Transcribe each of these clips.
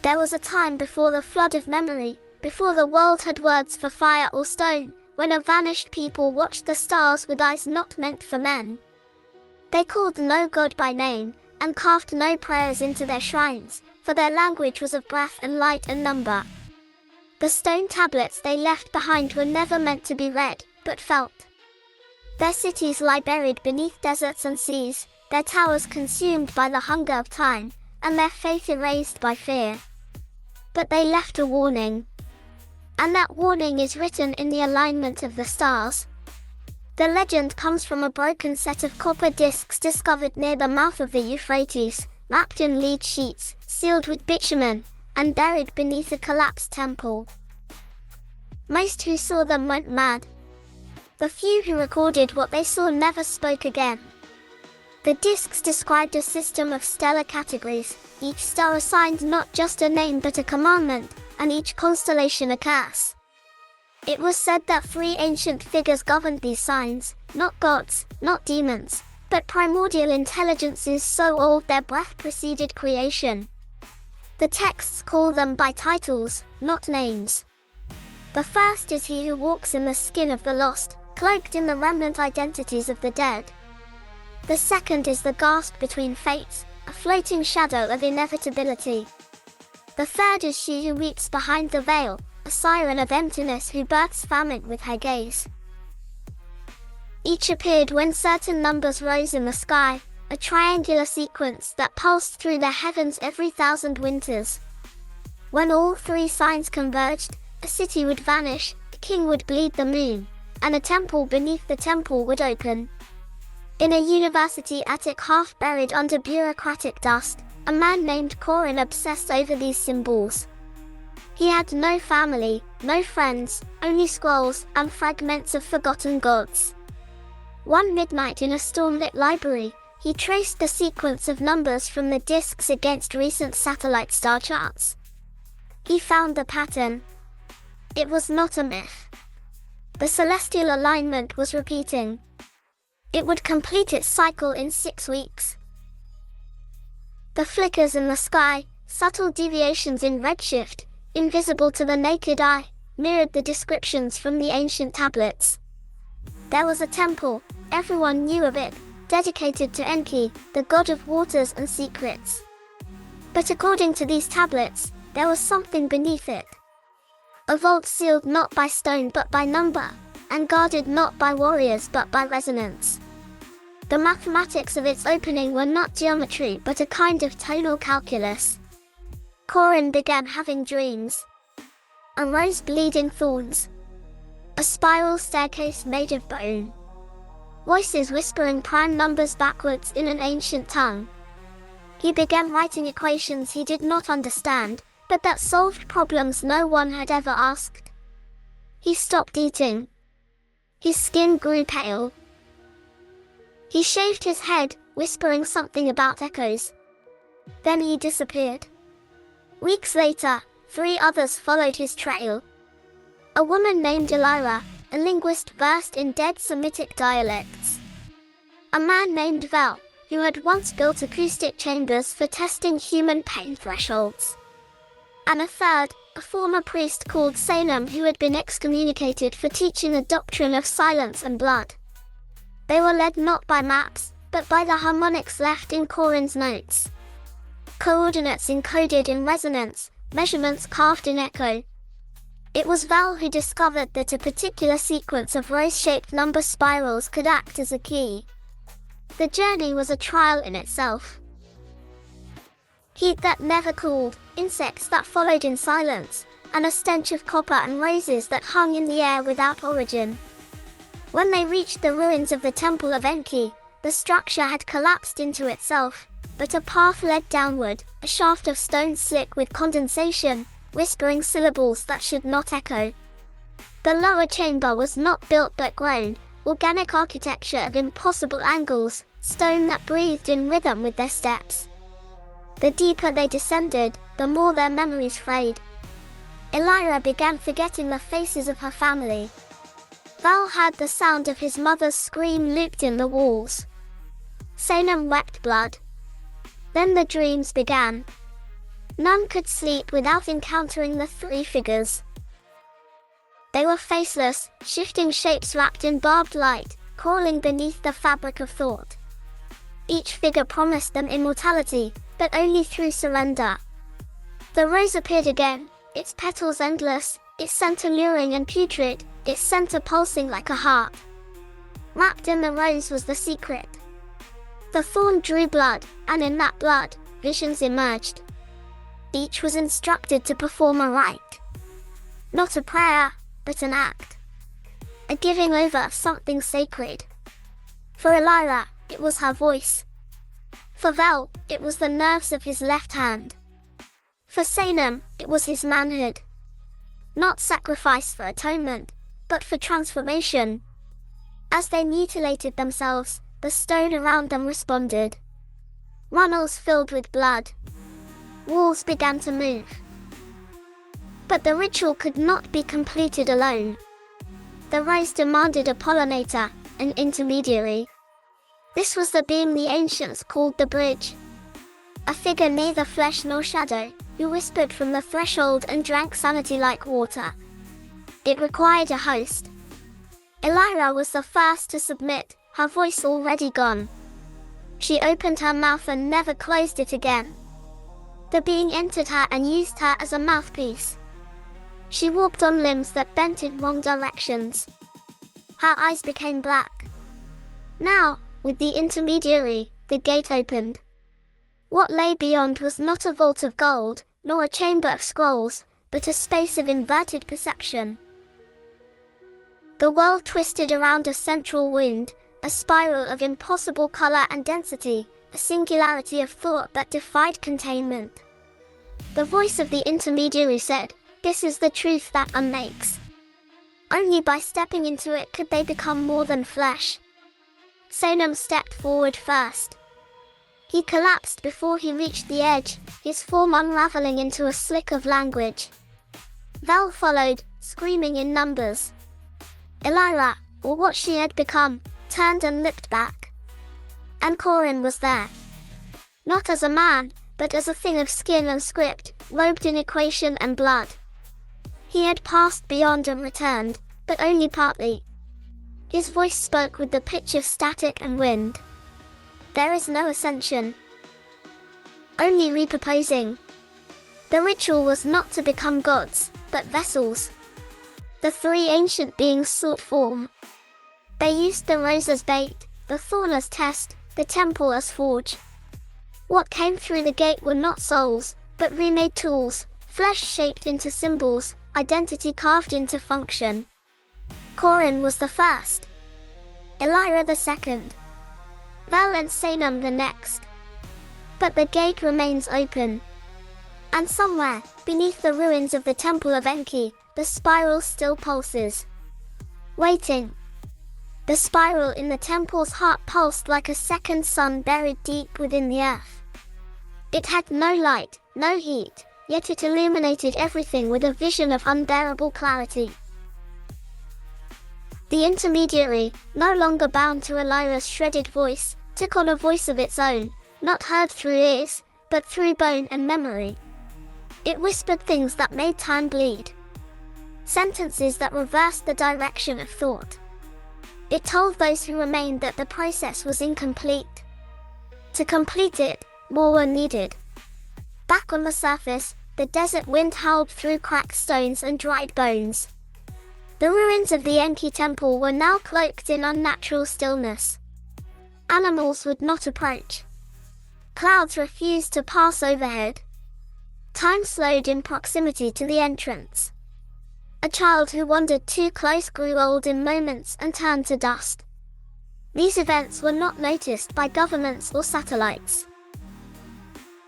There was a time before the flood of memory, before the world had words for fire or stone, when a vanished people watched the stars with eyes not meant for men. They called no god by name, and carved no prayers into their shrines, for their language was of breath and light and number. The stone tablets they left behind were never meant to be read, but felt. Their cities lie buried beneath deserts and seas, their towers consumed by the hunger of time, and their faith erased by fear. But they left a warning. And that warning is written in the alignment of the stars. The legend comes from a broken set of copper discs discovered near the mouth of the Euphrates, wrapped in lead sheets, sealed with bitumen, and buried beneath a collapsed temple. Most who saw them went mad. The few who recorded what they saw never spoke again. The discs described a system of stellar categories, each star assigned not just a name but a commandment, and each constellation a curse. It was said that three ancient figures governed these signs, not gods, not demons, but primordial intelligences so old their breath preceded creation. The texts call them by titles, not names. The first is he who walks in the skin of the lost, cloaked in the remnant identities of the dead. The second is the gasp between fates, a floating shadow of inevitability. The third is she who weeps behind the veil, a siren of emptiness who births famine with her gaze. Each appeared when certain numbers rose in the sky, a triangular sequence that pulsed through the heavens every 1,000 winters. When all three signs converged, a city would vanish, a king would bleed the moon, and a temple beneath the temple would open. In a university attic half buried under bureaucratic dust, a man named Corin obsessed over these symbols. He had no family, no friends, only scrolls and fragments of forgotten gods. One midnight in a storm-lit library, he traced the sequence of numbers from the disks against recent satellite star charts. He found the pattern. It was not a myth. The celestial alignment was repeating. It would complete its cycle in 6 weeks. The flickers in the sky, subtle deviations in redshift, invisible to the naked eye, mirrored the descriptions from the ancient tablets. There was a temple, everyone knew of it, dedicated to Enki, the god of waters and secrets. But according to these tablets, there was something beneath it. A vault sealed not by stone but by number, and guarded not by warriors but by resonance. The mathematics of its opening were not geometry but a kind of tonal calculus. Corin began having dreams. A rose bleeding thorns. A spiral staircase made of bone. Voices whispering prime numbers backwards in an ancient tongue. He began writing equations he did not understand, but that solved problems no one had ever asked. He stopped eating. His skin grew pale. He shaved his head, whispering something about echoes. Then he disappeared. Weeks later, 3 others followed his trail. A woman named Elira, a linguist versed in dead Semitic dialects. A man named Vel, who had once built acoustic chambers for testing human pain thresholds. And a third, a former priest called Sanem who had been excommunicated for teaching a doctrine of silence and blood. They were led not by maps, but by the harmonics left in Corin's notes. Coordinates encoded in resonance, measurements carved in echo. It was Val who discovered that a particular sequence of rose-shaped number spirals could act as a key. The journey was a trial in itself. Heat that never cooled, insects that followed in silence, and a stench of copper and roses that hung in the air without origin. When they reached the ruins of the Temple of Enki, the structure had collapsed into itself, but a path led downward, a shaft of stone slick with condensation, whispering syllables that should not echo. The lower chamber was not built but grown, organic architecture of impossible angles, stone that breathed in rhythm with their steps. The deeper they descended, the more their memories frayed. Elira began forgetting the faces of her family. Val heard the sound of his mother's scream looped in the walls. Sanem wept blood. Then the dreams began. None could sleep without encountering the three figures. They were faceless, shifting shapes wrapped in barbed light, crawling beneath the fabric of thought. Each figure promised them immortality, but only through surrender. The rose appeared again, its petals endless, its scent alluring and putrid, its center pulsing like a heart. Wrapped in the rose was the secret. The thorn drew blood, and in that blood, visions emerged. Each was instructed to perform a rite. Not a prayer, but an act. A giving over of something sacred. For Elira, it was her voice. For Vel, it was the nerves of his left hand. For Sanem, it was his manhood. Not sacrifice for atonement, but for transformation. As they mutilated themselves, the stone around them responded. Runnels filled with blood. Walls began to move. But the ritual could not be completed alone. The rose demanded a pollinator, an intermediary. This was the being the ancients called the bridge. A figure neither flesh nor shadow, who whispered from the threshold and drank sanity like water. It required a host. Elira was the first to submit, her voice already gone. She opened her mouth and never closed it again. The being entered her and used her as a mouthpiece. She walked on limbs that bent in wrong directions. Her eyes became black. Now, with the intermediary, the gate opened. What lay beyond was not a vault of gold, nor a chamber of scrolls, but a space of inverted perception. The world twisted around a central wound, a spiral of impossible color and density, a singularity of thought that defied containment. The voice of the intermediary said, "This is the truth that unmakes." Only by stepping into it could they become more than flesh. Sanem stepped forward first. He collapsed before he reached the edge, his form unraveling into a slick of language. Vel followed, screaming in numbers. Elira, or what she had become, turned and looked back. And Corin was there. Not as a man, but as a thing of skin and script, robed in equation and blood. He had passed beyond and returned, but only partly. His voice spoke with the pitch of static and wind. There is no ascension. Only repurposing. The ritual was not to become gods, but vessels. The three ancient beings sought form. They used the rose as bait, the thorn as test, the temple as forge. What came through the gate were not souls, but remade tools, flesh shaped into symbols, identity carved into function. Corin was the first. Elira the second. Vel and Sanem the next. But the gate remains open. And somewhere, beneath the ruins of the Temple of Enki, the spiral still pulses. Waiting. The spiral in the temple's heart pulsed like a second sun buried deep within the earth. It had no light, no heat, yet it illuminated everything with a vision of unbearable clarity. The intermediary, no longer bound to Elira's shredded voice, took on a voice of its own, not heard through ears, but through bone and memory. It whispered things that made time bleed. Sentences that reversed the direction of thought. It told those who remained that the process was incomplete. To complete it, more were needed. Back on the surface, the desert wind howled through cracked stones and dried bones. The ruins of the Enki temple were now cloaked in unnatural stillness. Animals would not approach. Clouds refused to pass overhead. Time slowed in proximity to the entrance. A child who wandered too close grew old in moments and turned to dust. These events were not noticed by governments or satellites.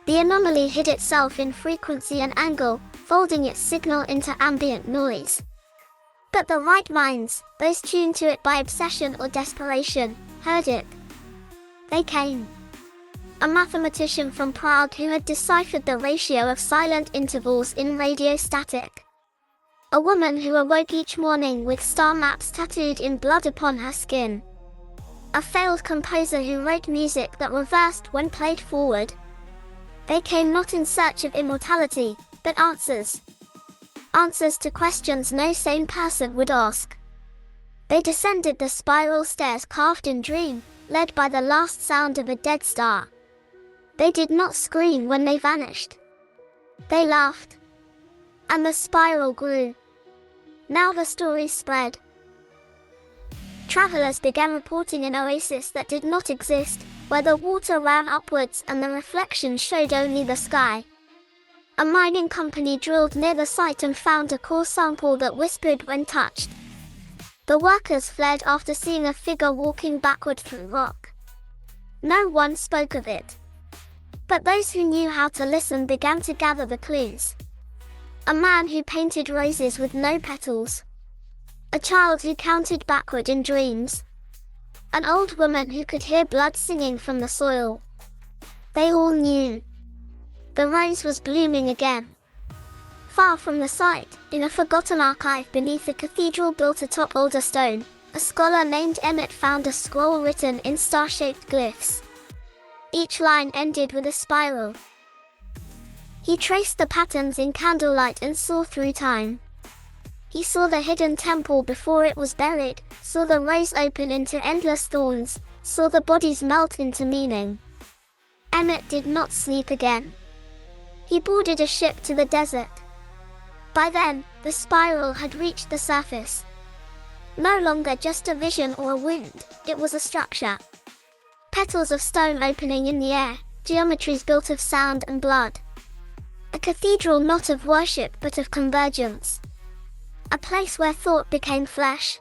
The anomaly hid itself in frequency and angle, folding its signal into ambient noise. But the right minds, those tuned to it by obsession or desperation, heard it. They came. A mathematician from Prague who had deciphered the ratio of silent intervals in radio static. A woman who awoke each morning with star maps tattooed in blood upon her skin. A failed composer who wrote music that reversed when played forward. They came not in search of immortality, but answers. Answers to questions no sane person would ask. They descended the spiral stairs carved in dream, led by the last sound of a dead star. They did not scream when they vanished. They laughed. And the spiral grew. Now the story spread. Travelers began reporting an oasis that did not exist, where the water ran upwards and the reflection showed only the sky. A mining company drilled near the site and found a core sample that whispered when touched. The workers fled after seeing a figure walking backward through rock. No one spoke of it. But those who knew how to listen began to gather the clues. A man who painted roses with no petals. A child who counted backward in dreams. An old woman who could hear blood singing from the soil. They all knew. The rose was blooming again. Far from the site, in a forgotten archive beneath a cathedral built atop older stone, a scholar named Emmett found a scroll written in star-shaped glyphs. Each line ended with a spiral. He traced the patterns in candlelight and saw through time. He saw the hidden temple before it was buried, saw the rose open into endless thorns, saw the bodies melt into meaning. Emmett did not sleep again. He boarded a ship to the desert. By then, the spiral had reached the surface. No longer just a vision or a wind, it was a structure. Petals of stone opening in the air, geometries built of sound and blood. A cathedral not of worship but of convergence. A place where thought became flesh.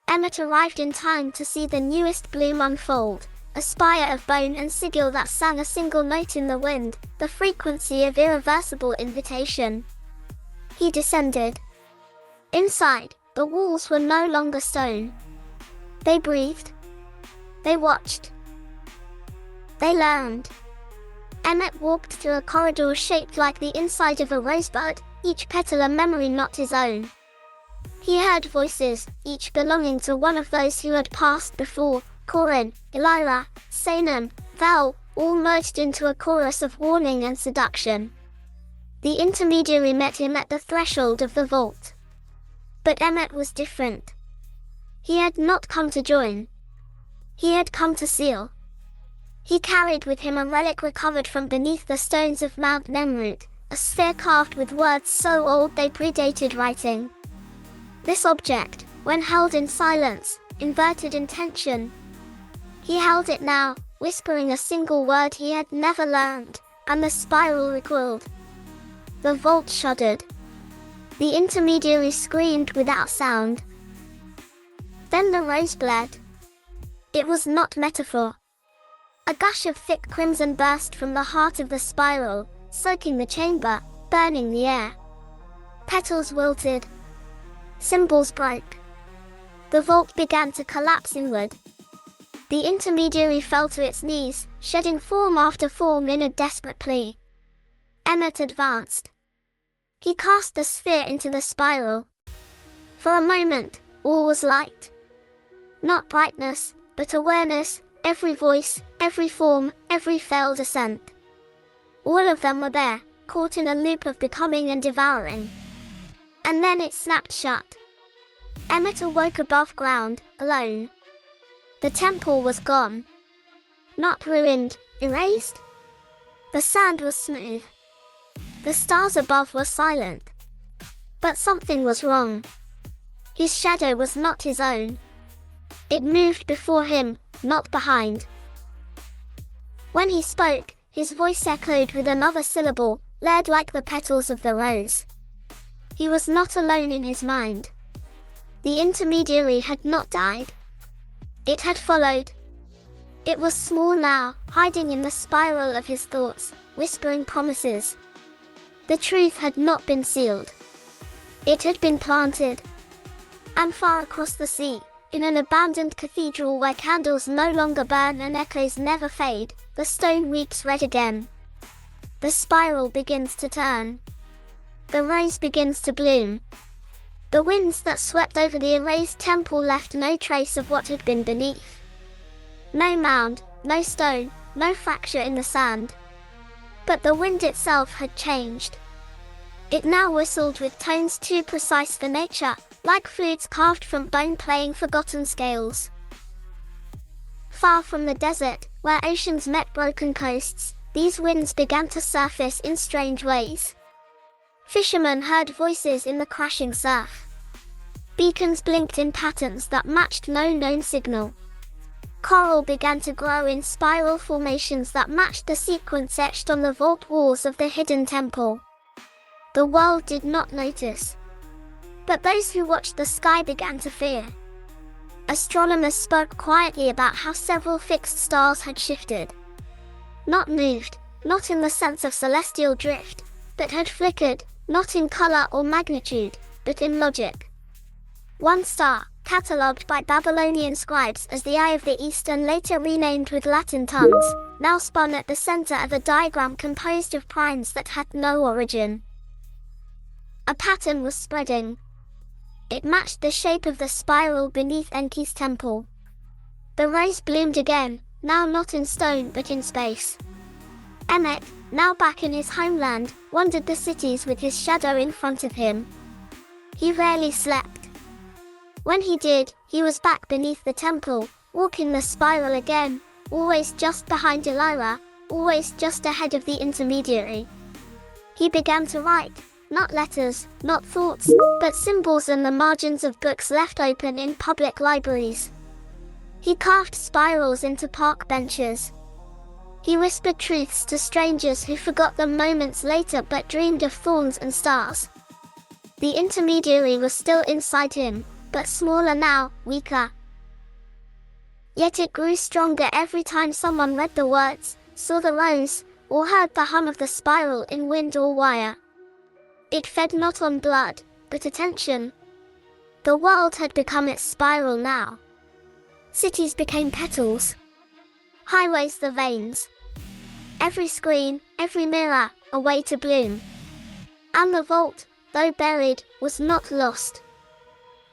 Emmett arrived in time to see the newest bloom unfold, a spire of bone and sigil that sang a single note in the wind, the frequency of irreversible invitation. He descended. Inside, the walls were no longer stone. They breathed. They watched. They learned. Emmett walked through a corridor shaped like the inside of a rosebud, each petal a memory not his own. He heard voices, each belonging to one of those who had passed before, Corin, Elira, Sanan, Val, all merged into a chorus of warning and seduction. The intermediary met him at the threshold of the vault. But Emmett was different. He had not come to join. He had come to seal. He carried with him a relic recovered from beneath the stones of Mount Nemrut, a sphere carved with words so old they predated writing. This object, when held in silence, inverted intention. He held it now, whispering a single word he had never learned, and the spiral recoiled. The vault shuddered. The intermediary screamed without sound. Then the rose bled. It was not metaphor. A gush of thick crimson burst from the heart of the spiral, soaking the chamber, burning the air. Petals wilted. Symbols broke. The vault began to collapse inward. The intermediary fell to its knees, shedding form after form in a desperate plea. Emmett advanced. He cast the sphere into the spiral. For a moment, all was light. Not brightness, but awareness, every voice, every form, every failed ascent. All of them were there, caught in a loop of becoming and devouring. And then it snapped shut. Emmett awoke above ground, alone. The temple was gone. Not ruined, erased. The sand was smooth. The stars above were silent. But something was wrong. His shadow was not his own. It moved before him, not behind. When he spoke, his voice echoed with another syllable, layered like the petals of the rose. He was not alone in his mind. The intermediary had not died. It had followed. It was small now, hiding in the spiral of his thoughts, whispering promises. The truth had not been sealed. It had been planted. And far across the sea, in an abandoned cathedral where candles no longer burn and echoes never fade, the stone weeps red again. The spiral begins to turn. The rose begins to bloom. The winds that swept over the erased temple left no trace of what had been beneath. No mound, no stone, no fracture in the sand. But the wind itself had changed. It now whistled with tones too precise for nature, like flutes carved from bone playing forgotten scales. Far from the desert, where oceans met broken coasts, these winds began to surface in strange ways. Fishermen heard voices in the crashing surf. Beacons blinked in patterns that matched no known signal. Coral began to grow in spiral formations that matched the sequence etched on the vault walls of the hidden temple. The world did not notice. But those who watched the sky began to fear. Astronomers spoke quietly about how several fixed stars had shifted. Not moved, not in the sense of celestial drift, but had flickered, not in color or magnitude, but in logic. One star, catalogued by Babylonian scribes as the Eye of the East and later renamed with Latin tongues, now spun at the center of a diagram composed of primes that had no origin. A pattern was spreading. It matched the shape of the spiral beneath Enki's temple. The rose bloomed again, now not in stone but in space. Emmet, now back in his homeland, wandered the cities with his shadow in front of him. He rarely slept. When he did, he was back beneath the temple, walking the spiral again, always just behind Elira, always just ahead of the intermediary. He began to write, not letters, not thoughts, but symbols and the margins of books left open in public libraries. He carved spirals into park benches. He whispered truths to strangers who forgot them moments later but dreamed of thorns and stars. The intermediary was still inside him, but smaller now, weaker. Yet it grew stronger every time someone read the words, saw the rose, or heard the hum of the spiral in wind or wire. It fed not on blood, but attention. The world had become its spiral now. Cities became petals. Highways the veins. Every screen, every mirror, a way to bloom. And the vault, though buried, was not lost.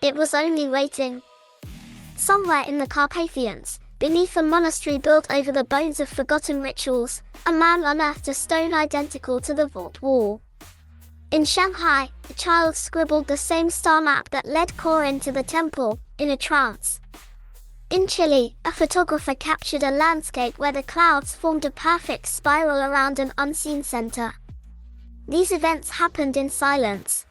It was only waiting. Somewhere in the Carpathians, beneath a monastery built over the bones of forgotten rituals, a man unearthed a stone identical to the vault wall. In Shanghai, a child scribbled the same star map that led Corin to the temple, in a trance. In Chile, a photographer captured a landscape where the clouds formed a perfect spiral around an unseen center. These events happened in silence.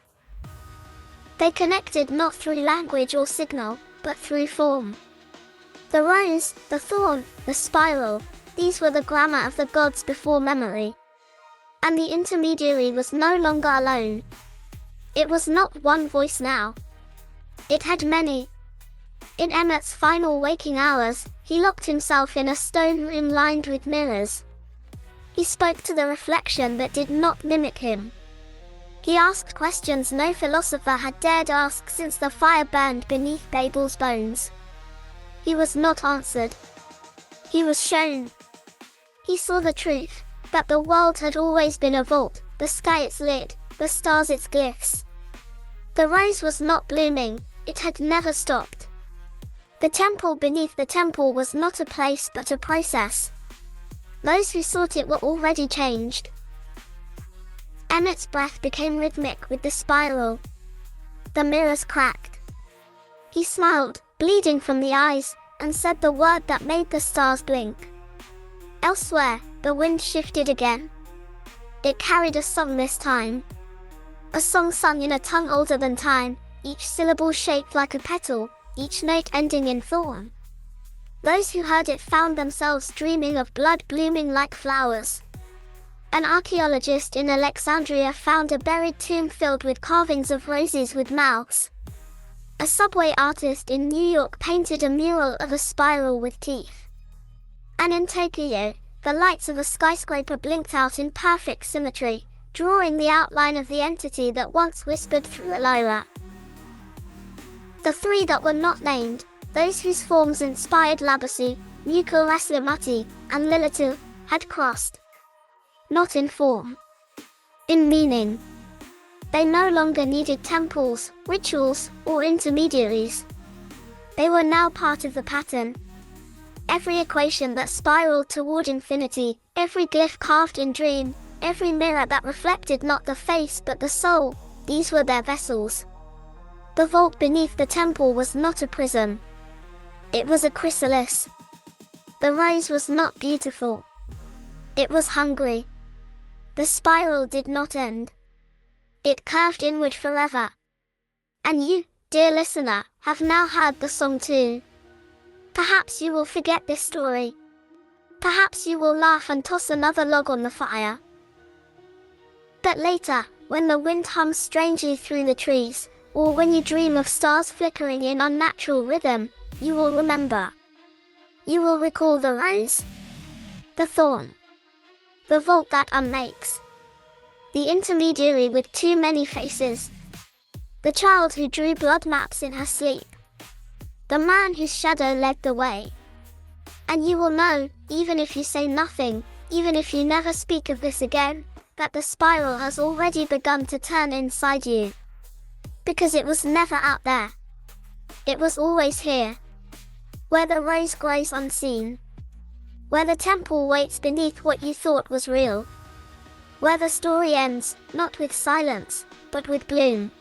They connected not through language or signal, but through form. The rose, the thorn, the spiral, these were the grammar of the gods before memory. And the intermediary was no longer alone. It was not one voice now. It had many. In Emmet's final waking hours, he locked himself in a stone room lined with mirrors. He spoke to the reflection that did not mimic him. He asked questions no philosopher had dared ask since the fire burned beneath Babel's bones. He was not answered. He was shown. He saw the truth, that the world had always been a vault, the sky its lid, the stars its glyphs. The rose was not blooming, it had never stopped. The temple beneath the temple was not a place but a process. Those who sought it were already changed. Emmet's breath became rhythmic with the spiral. The mirrors cracked. He smiled, bleeding from the eyes, and said the word that made the stars blink. Elsewhere, the wind shifted again. It carried a song this time. A song sung in a tongue older than time, each syllable shaped like a petal, each note ending in thorn. Those who heard it found themselves dreaming of blood blooming like flowers. An archaeologist in Alexandria found a buried tomb filled with carvings of roses with mouths. A subway artist in New York painted a mural of a spiral with teeth. And in Tokyo, the lights of a skyscraper blinked out in perfect symmetry, drawing the outline of the entity that once whispered through Elira. The three that were not named, those whose forms inspired Labasu, Mukuraslimati, and Lilitu, had crossed. Not in form. In meaning. They no longer needed temples, rituals, or intermediaries. They were now part of the pattern. Every equation that spiraled toward infinity, every glyph carved in dream, every mirror that reflected not the face but the soul, these were their vessels. The vault beneath the temple was not a prison. It was a chrysalis. The rose was not beautiful. It was hungry. The spiral did not end. It curved inward forever. And you, dear listener, have now heard the song too. Perhaps you will forget this story. Perhaps you will laugh and toss another log on the fire. But later, when the wind hums strangely through the trees, or when you dream of stars flickering in unnatural rhythm, you will remember. You will recall the rose, the thorn, the vault that unmakes, the intermediary with too many faces, the child who drew blood maps in her sleep, the man whose shadow led the way. And you will know, even if you say nothing, even if you never speak of this again, that the spiral has already begun to turn inside you. Because it was never out there. It was always here. Where the rose grows unseen. Where the temple waits beneath what you thought was real. Where the story ends, not with silence, but with bloom.